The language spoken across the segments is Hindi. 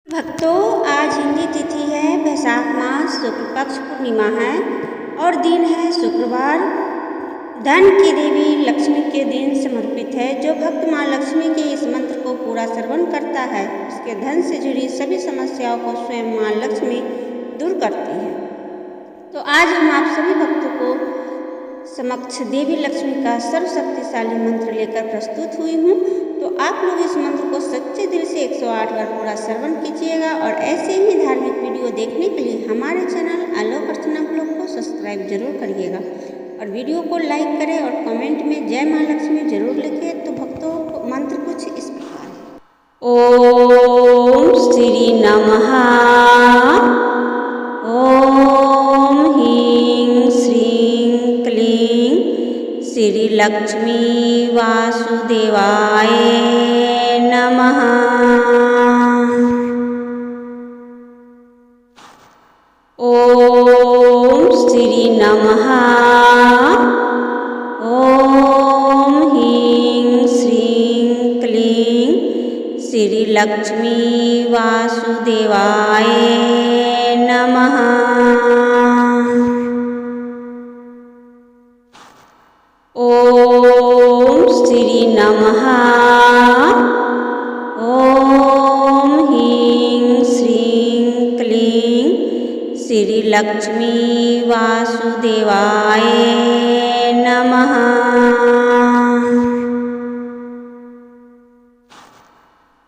भक्तों, आज हिंदी तिथि है, वैशाख मास शुक्ल पक्ष पूर्णिमा है और दिन है शुक्रवार। धन की देवी लक्ष्मी के दिन समर्पित है। जो भक्त माँ लक्ष्मी के इस मंत्र को पूरा श्रवण करता है, उसके धन से जुड़ी सभी समस्याओं को स्वयं माँ लक्ष्मी दूर करती है। तो आज हम आप सभी भक्तों को समक्ष देवी लक्ष्मी का सर्वशक्तिशाली मंत्र लेकर प्रस्तुत हुई हूँ। तो आप लोग इस मंत्र को सच्चे दिल से 108 बार पूरा श्रवण कीजिएगा और ऐसे ही धार्मिक वीडियो देखने के लिए हमारे चैनल आलोक अर्चना ब्लॉग को सब्सक्राइब जरूर करिएगा और वीडियो को लाइक करें और कमेंट में जय माँ लक्ष्मी जरूर लिखें। तो भक्तों, मंत्र कुछ इस प्रकार है। ओम श्री नमः। ओम ह्रीं श्रीं क्लीं श्री लक्ष्मी वासुदेवाय नमः। ओम श्री नमः। ओम ह्रीं श्रीं क्लीं श्री लक्ष्मी वासुदेवाय नमः। ओम श्री नमः। ओम ह्रीं श्रीं क्लीं श्री लक्ष्मी वासुदेवाय नमः।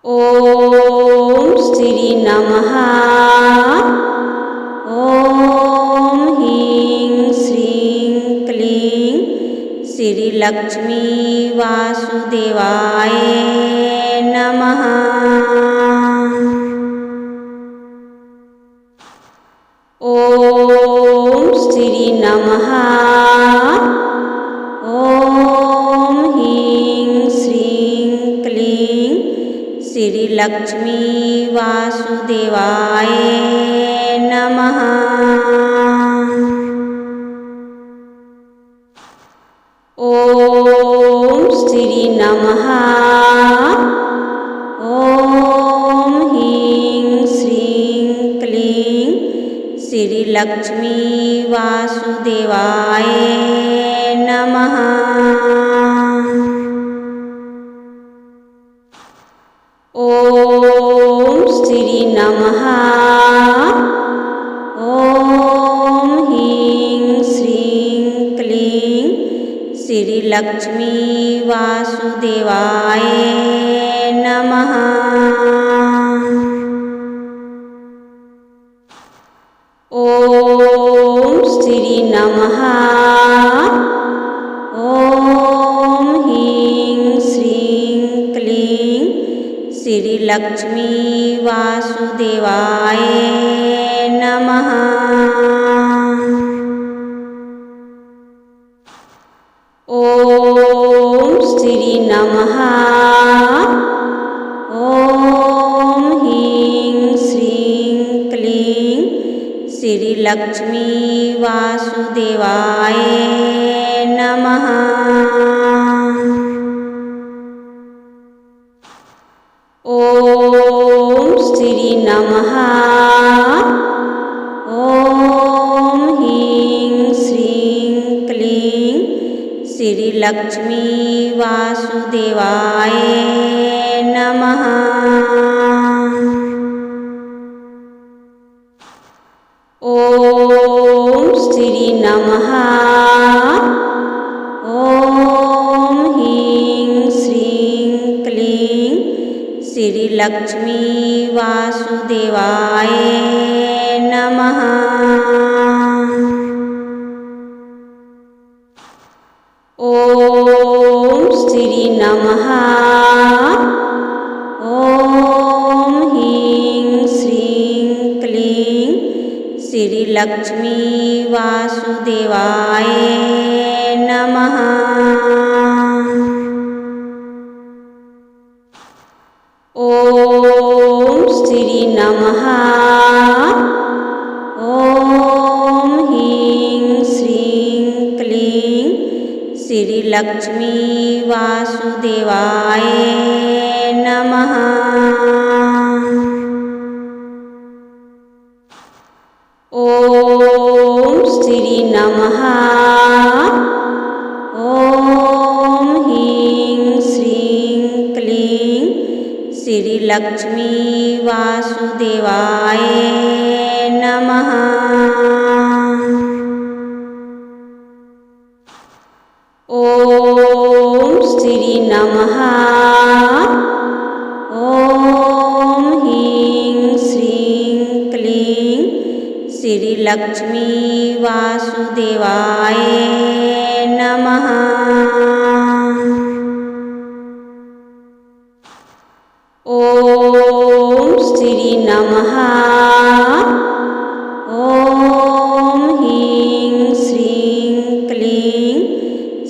ओम श्री नमः। ओम ह्रीं श्रीं क्लीं श्री लक्ष्मी वासुदेवाय नमः। ओम श्री नमः। ओम ह्रीं श्रीं क्लीं श्री लक्ष्मी वासुदेवाय नमः। ओम श्री नमः। ओम ह्रीं श्रीं क्लीं श्री लक्ष्मी वासुदेवाय नमः। ओम श्री नमः। ओम ह्रीं श्रीं क्लीं श्री लक्ष्मी वासुदेवाय नमः। ओम श्री नमः। ओम ह्रीं श्रीं क्लीं श्री लक्ष्मी वासुदेवाय नमः। ओम श्री नमः। ओम ह्रीं श्रीं क्लीं श्री लक्ष्मी वासुदेवाय नमः। ओम श्री नमः। ओम ह्रीं श्रीं क्लीं श्री लक्ष्मी वासुदेवाय नमः। ओम श्री नमः। ओम ह्रीं श्रीं क्लीं श्री लक्ष्मी वासुदेवाय नमः। ओम श्री नमः। ओम ह्रीं श्रीं क्लीं श्री लक्ष्मी वासुदेवाय नमः। ओम श्री नमः। ओम ह्रीं श्रीं क्लीं श्री लक्ष्मी वासुदेवाय नमः। ॐ श्री नमः। ॐ ह्रीं श्रीं क्लीं श्रीलक्ष्मी वासुदेवाय नमः। ॐ श्री नमः। ॐ ह्रीं श्रीं क्लीं श्रीलक्ष्मी वासुदेवाय नमः। ॐ श्री नमः। ॐ ह्रीं श्रीं क्लीं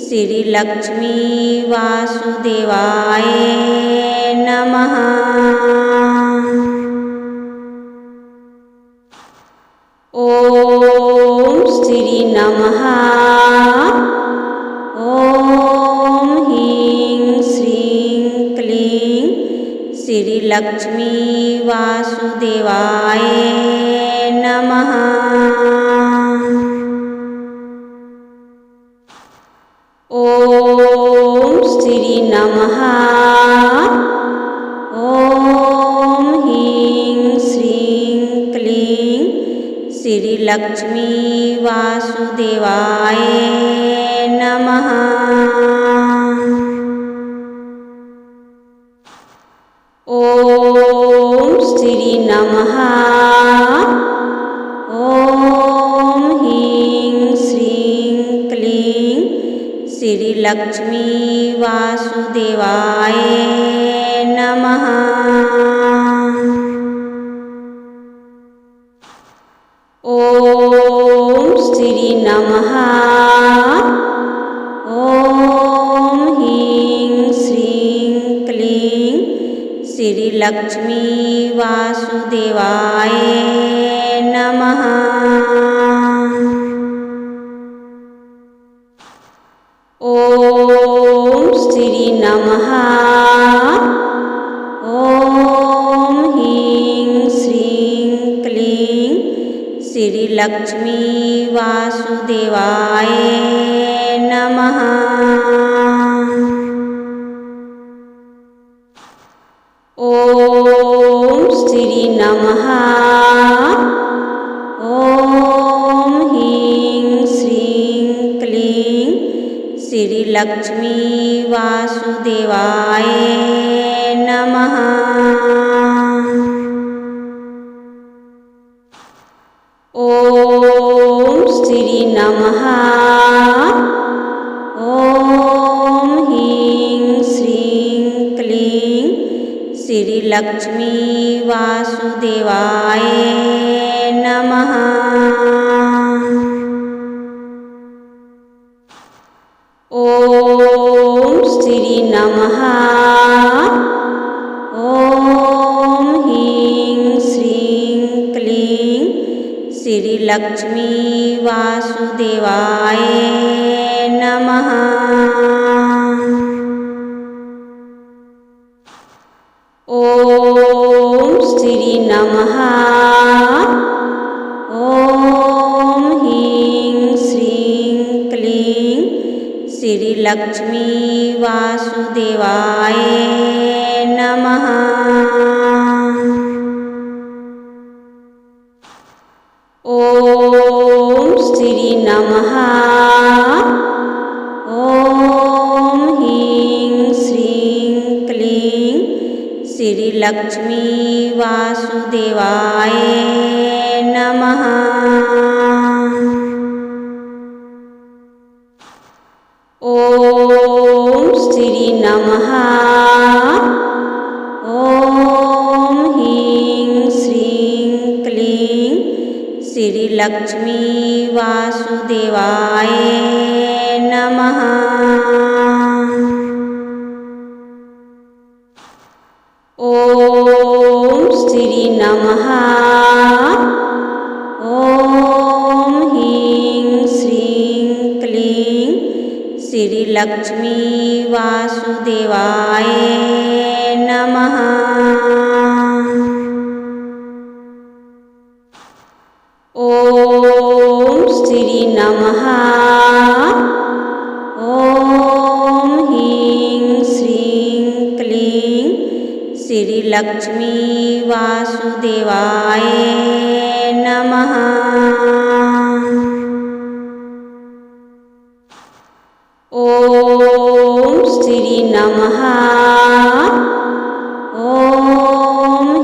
श्रीलक्ष्मी वासुदेवाय नमः। ॐ श्री नमः। ॐ ह्रीं श्रीं क्लीं श्रीलक्ष्मी वासुदेवाय नमः। ॐ श्री नमः। ॐ ह्रीं श्रीं क्लीं श्रीलक्ष्मी वासुदेवाय नमः। ॐ श्री नमः। ॐ ह्रीं श्रीं क्लीं श्रीलक्ष्मी वासुदेवाय नमः। ॐ श्री नमः। ॐ ह्रीं श्रीं क्लीं श्रीलक्ष्मी वासुदेवाय नमः। ॐ श्री नमः। ॐ ह्रीं श्रीं क्लीं श्रीलक्ष्मी वासुदेवाय नमः। ॐ श्री नमः। ॐ ह्रीं श्रीं क्लीं श्रीलक्ष्मी वासुदेवाय नमः। ॐ श्री नमः। ॐ ह्रीं श्रीं क्लीं श्रीलक्ष्मी वासुदेवाय नमः। ॐ श्री नमः। ॐ ह्रीं श्रीं क्लीं श्रीलक्ष्मी वासुदेवाय नमः। ॐ श्री नमः। ॐ ह्रीं श्रीं क्लीं श्रीलक्ष्मी वासुदेवाय नमः। ॐ श्री नमः। ॐ ह्रीं श्रीं क्लीं श्रीलक्ष्मी वासुदेवाय नमः। ॐ श्री नमः। ॐ ह्रीं श्रीं क्लीं श्रीलक्ष्मी वासुदेवाय नमः। ॐ श्री नमः। ॐ ह्रीं श्रीं क्लीं श्रीलक्ष्मी वासुदेवाय नमः। ॐ श्री नमः। ॐ ह्रीं श्रीं क्लीं श्रीलक्ष्मी वासुदेवाय नमः। ॐ श्री नमः। ॐ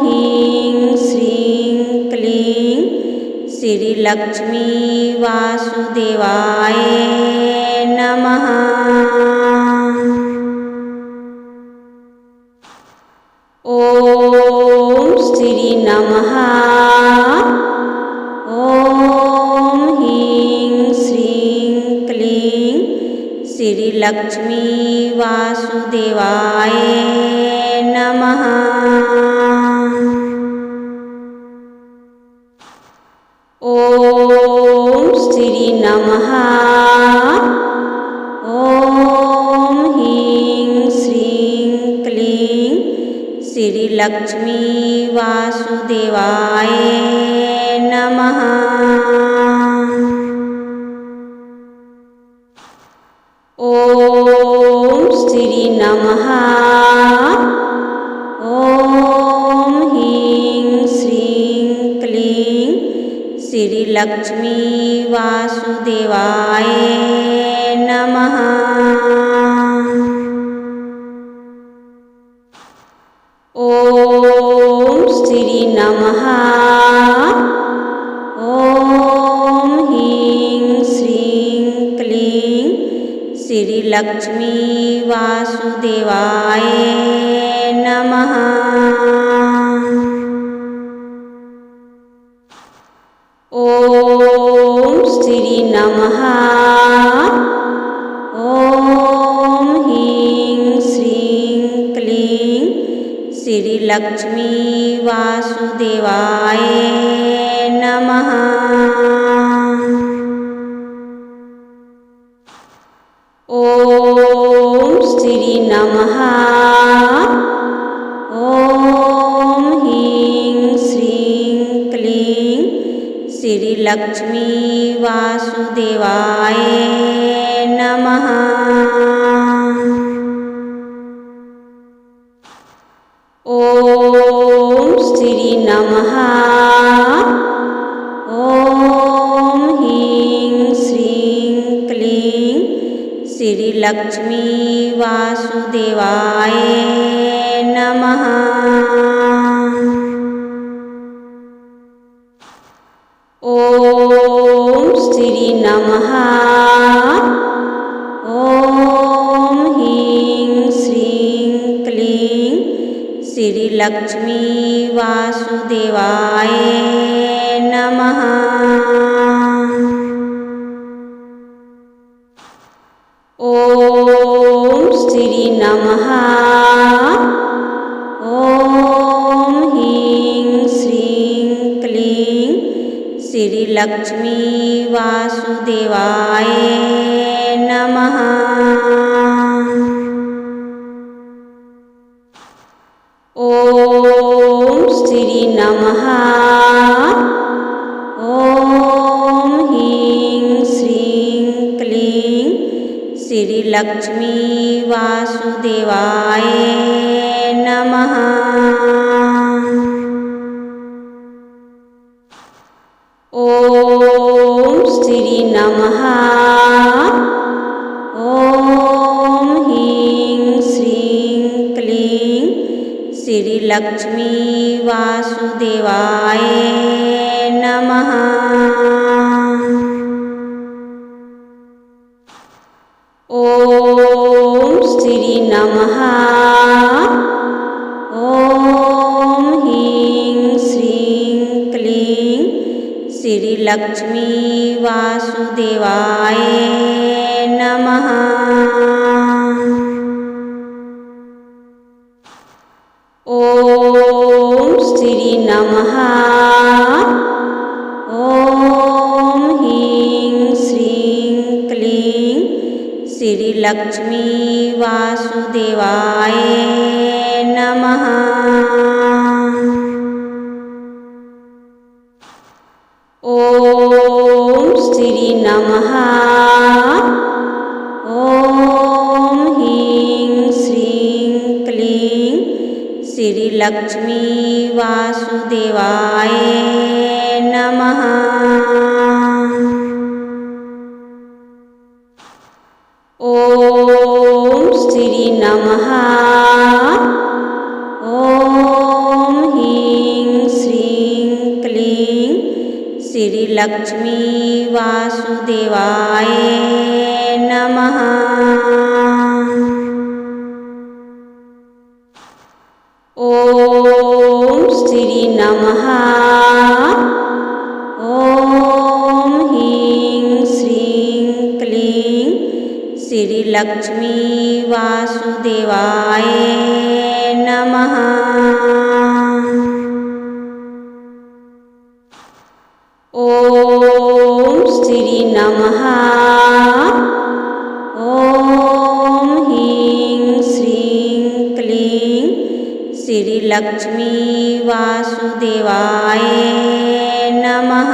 ह्रीं श्रीं क्लीं श्रीलक्ष्मी वासुदेवाय नमः। ॐ श्री नमः। ॐ ह्रीं श्रीं क्लीं श्रीलक्ष्मी वासुदेवाय नमः। ॐ श्री नमः। ॐ ह्रीं श्रीं क्लीं श्रीलक्ष्मी वासुदेवाय नमः। ॐ श्री नमः। ॐ ह्रीं श्रीं क्लीं श्रीलक्ष्मी वासुदेवाय नमः। ॐ श्री नमः। ॐ ह्रीं श्रीं क्लीं श्रीलक्ष्मी वासुदेवाय नमः। ॐ श्री नमः। ॐ ह्रीं श्रीं क्लीं श्रीलक्ष्मी वासुदेवाय नमः। ॐ श्री नमः। ॐ ह्रीं श्रीं क्लीं श्रीलक्ष्मी वासुदेवाय नमः। ॐ श्री नमः। ॐ ह्रीं श्रीं क्लीं श्रीलक्ष्मी वासुदेवाय नमः। ॐ श्री नमः। ॐ ह्रीं श्रीं क्लीं श्रीलक्ष्मी वासुदेवाय नमः। ॐ श्री नमः। ॐ ह्रीं श्रीं क्लीं श्रीलक्ष्मी वासुदेवाय नमः। ॐ श्री नमः। ॐ ह्रीं श्रीं क्लीं श्रीलक्ष्मी वासुदेवाय नमः। ॐ श्री नमः। ॐ ह्रीं श्रीं क्लीं श्रीलक्ष्मी वासुदेवाय नमः। ॐ श्री नमः। ॐ ह्रीं श्रीं क्लीं श्रीलक्ष्मी वासुदेवाय नमः। ॐ श्री नमः। ॐ ह्रीं श्रीं क्लीं श्रीलक्ष्मी वासुदेवाय नमः। ॐ श्री नमः। ॐ ह्रीं श्रीं क्लीं श्रीलक्ष्मी वासुदेवाय नमः। ॐ श्री नमः। ॐ ह्रीं श्रीं क्लीं श्रीलक्ष्मी वासुदेवाय नमः। ॐ श्री नमः। ॐ ह्रीं श्रीं क्लीं श्रीलक्ष्मी वासुदेवाय नमः। ॐ श्री नमः। ॐ ह्रीं श्रीं क्लीं श्रीलक्ष्मी वासुदेवाय नमः।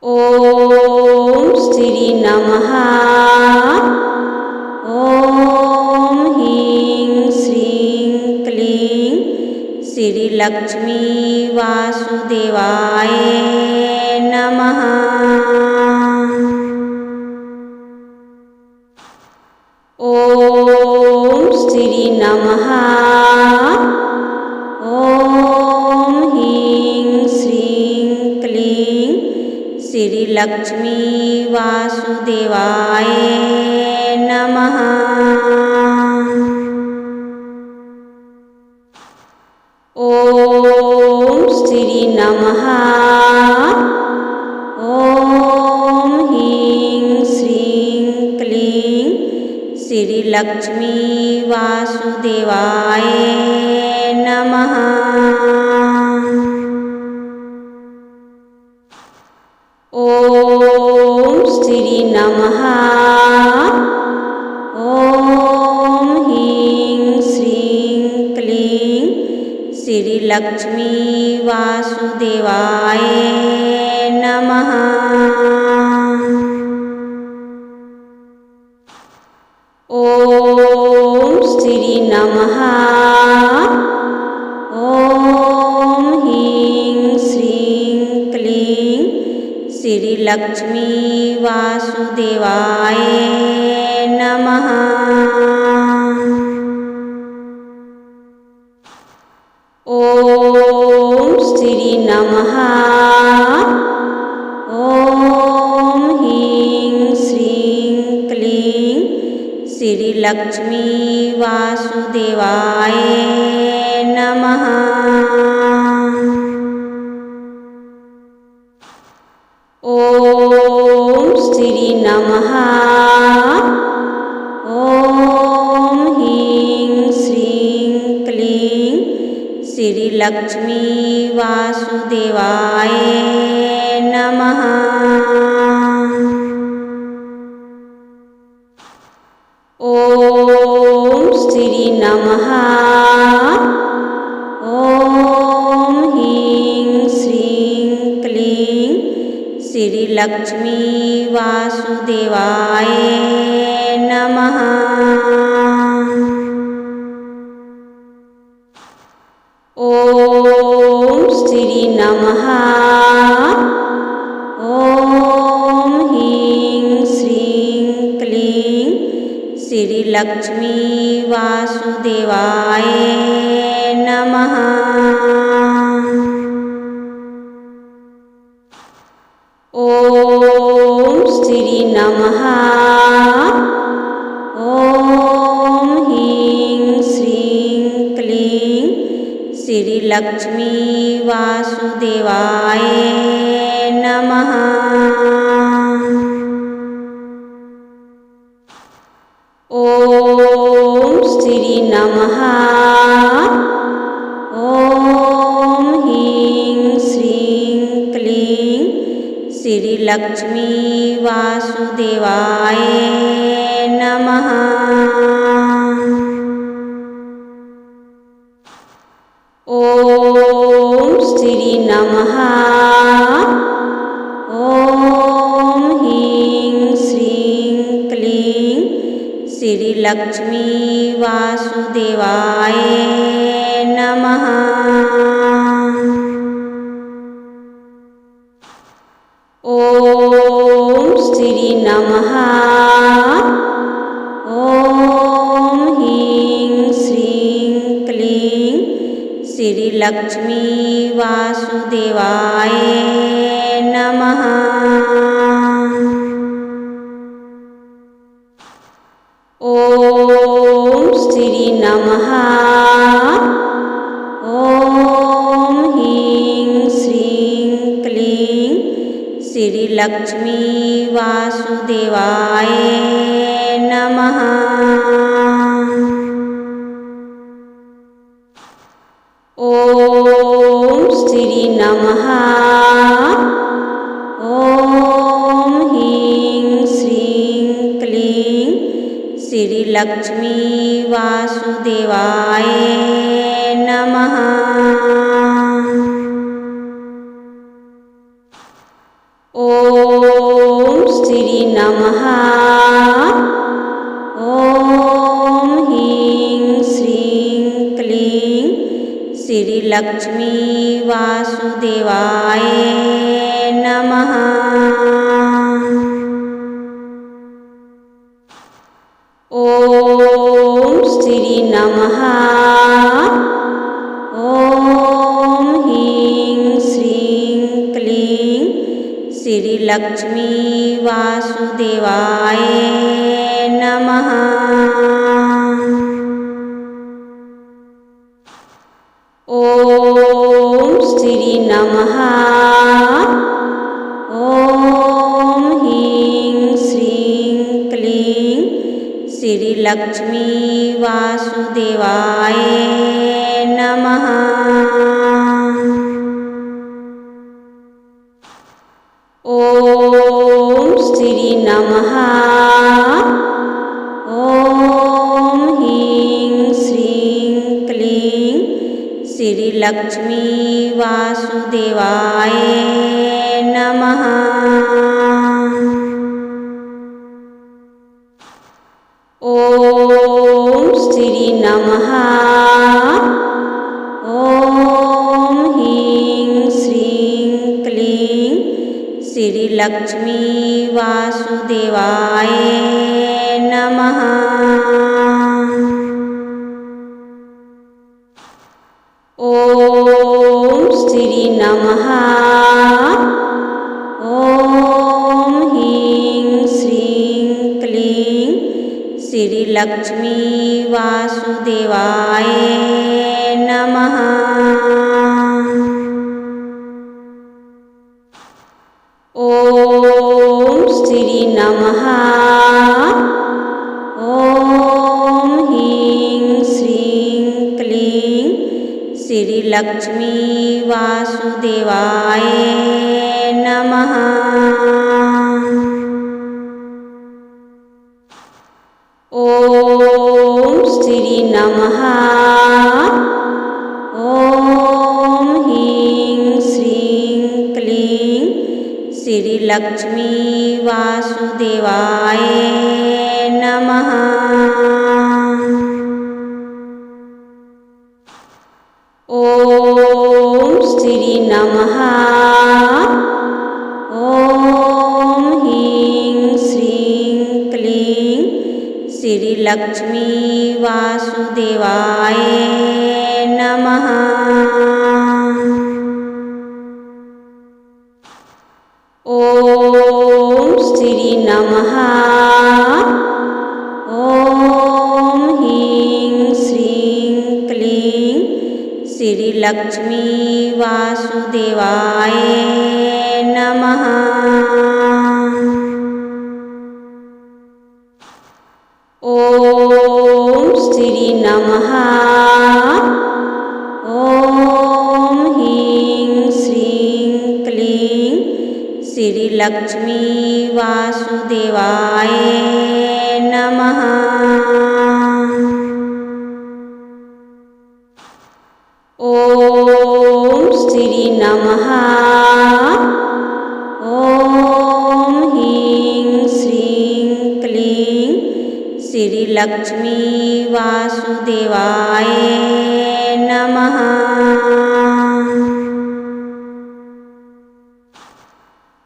ॐ श्री नमः। ॐ ह्रीं श्रीं क्लीं श्रीलक्ष्मी वासुदेवाय नमः। ॐ श्री नमः। ॐ ह्रीं श्रीं क्लीं श्रीलक्ष्मी वासुदेवाय नमः। ॐ श्री नमः। ॐ ह्रीं श्रीं क्लीं श्रीलक्ष्मी वासुदेवाय नमः। ॐ श्री नमः। ॐ ह्रीं श्रीं क्लीं श्रीलक्ष्मी वासुदेवाय नमः। ॐ श्री नमः। ॐ ह्रीं श्रीं क्लीं श्रीलक्ष्मी वासुदेवाय नमः। ॐ श्री नमः। ॐ ह्रीं श्रीं क्लीं श्रीलक्ष्मी वासुदेवाय नमः। ॐ श्री नमः। ॐ ह्रीं श्रीं क्लीं श्रीलक्ष्मी वासुदेवाय नमः। ॐ श्री नमः। ॐ ह्रीं श्रीं क्लीं श्रीलक्ष्मी वासुदेवाय नमः। ॐ श्री नमः। ॐ ह्रीं श्रीं क्लीं श्रीलक्ष्मी वासुदेवाय नमः। ॐ श्री नमः। ॐ ह्रीं श्रीं क्लीं श्रीलक्ष्मी वासुदेवाय नमः। ॐ श्री नमः। ॐ ह्रीं श्रीं क्लीं श्रीलक्ष्मी वासुदेवाय नमः। ॐ श्री नमः। ॐ ह्रीं श्रीं क्लीं श्रीलक्ष्मी वासुदेवाय नमः। ॐ श्री नमः। ॐ ह्रीं श्रीं क्लीं श्रीलक्ष्मी वासुदेवाय नमः। ॐ श्री नमः। ॐ ह्रीं श्रीं क्लीं श्रीलक्ष्मी वासुदेवाय नमः। ॐ श्री नमः। ॐ ह्रीं श्रीं क्लीं श्रीलक्ष्मी वासुदेवाय नमः। ॐ श्री नमः। ॐ ह्रीं श्रीं क्लीं श्रीलक्ष्मी वासुदेवाय नमः। ॐ श्री नमः। ॐ ह्रीं श्रीं क्लीं श्रीलक्ष्मी वासुदेवाय नमः। ॐ श्री नमः। ॐ ह्रीं श्रीं क्लीं श्रीलक्ष्मी वासुदेवाय नमः। ॐ श्री नमः। ॐ ह्रीं श्रीं क्लीं श्रीलक्ष्मी वासुदेवाय नमः। ॐ श्री नमः। ॐ ह्रीं श्रीं क्लीं श्रीलक्ष्मी वासुदेवाय नमः। ॐ श्री नमः। ॐ ह्रीं श्रीं क्लीं श्रीलक्ष्मी वासुदेवाय नमः। ॐ श्री नमः। ॐ ह्रीं श्रीं क्लीं श्रीलक्ष्मी वासुदेवाय नमः। ॐ श्री नमः। ॐ ह्रीं श्रीं क्लीं श्रीलक्ष्मी वासुदेवाय नमः। ॐ श्री नमः। ॐ ह्रीं श्रीं क्लीं श्रीलक्ष्मी वासुदेवाय नमः। ॐ श्री नमः। ॐ ह्रीं श्रीं क्लीं श्रीलक्ष्मी वासुदेवाय नमः। ॐ श्री नमः। ॐ ह्रीं श्रीं क्लीं श्रीलक्ष्मी वासुदेवाय नमः। ॐ श्री नमः। ॐ ह्रीं श्रीं क्लीं श्रीलक्ष्मी वासुदेवाय नमः।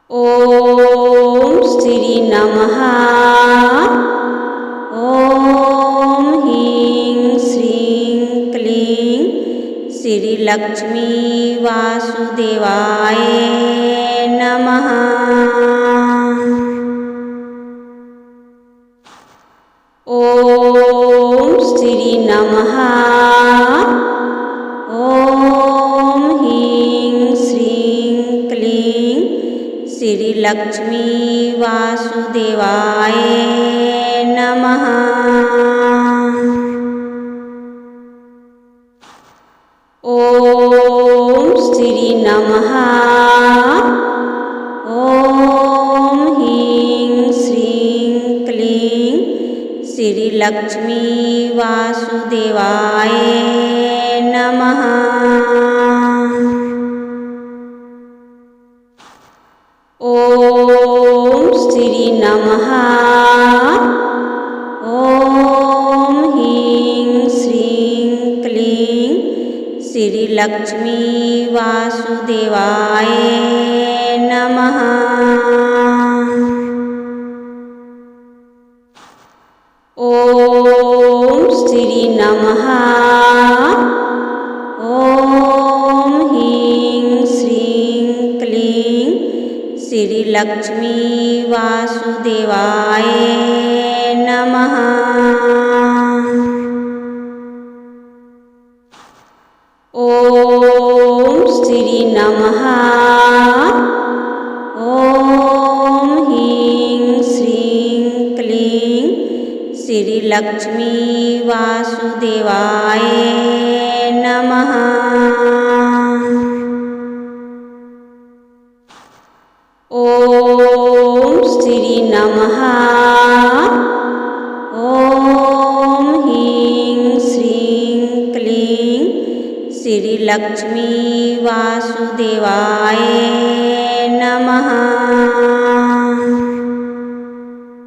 ॐ श्री नमः। ॐ ह्रीं श्रीं क्लीं श्रीलक्ष्मी वासुदेवाय नमः। ॐ श्री नमः। ॐ ह्रीं श्रीं क्लीं श्रीलक्ष्मी वासुदेवाय नमः। ॐ श्री नमः। ॐ ह्रीं श्रीं क्लीं श्रीलक्ष्मी वासुदेवाय नमः। ॐ श्री नमः। ॐ ह्रीं श्रीं क्लीं श्रीलक्ष्मी वासुदेवाय नमः। ॐ श्री नमः। ॐ ह्रीं श्रीं क्लीं श्रीलक्ष्मी वासुदेवाय नमः। ॐ श्री नमः। ॐ ह्रीं श्रीं क्लीं श्रीलक्ष्मी वासुदेवाय नमः। ॐ श्री नमः। ॐ ह्रीं श्रीं क्लीं श्रीलक्ष्मी वासुदेवाय नमः।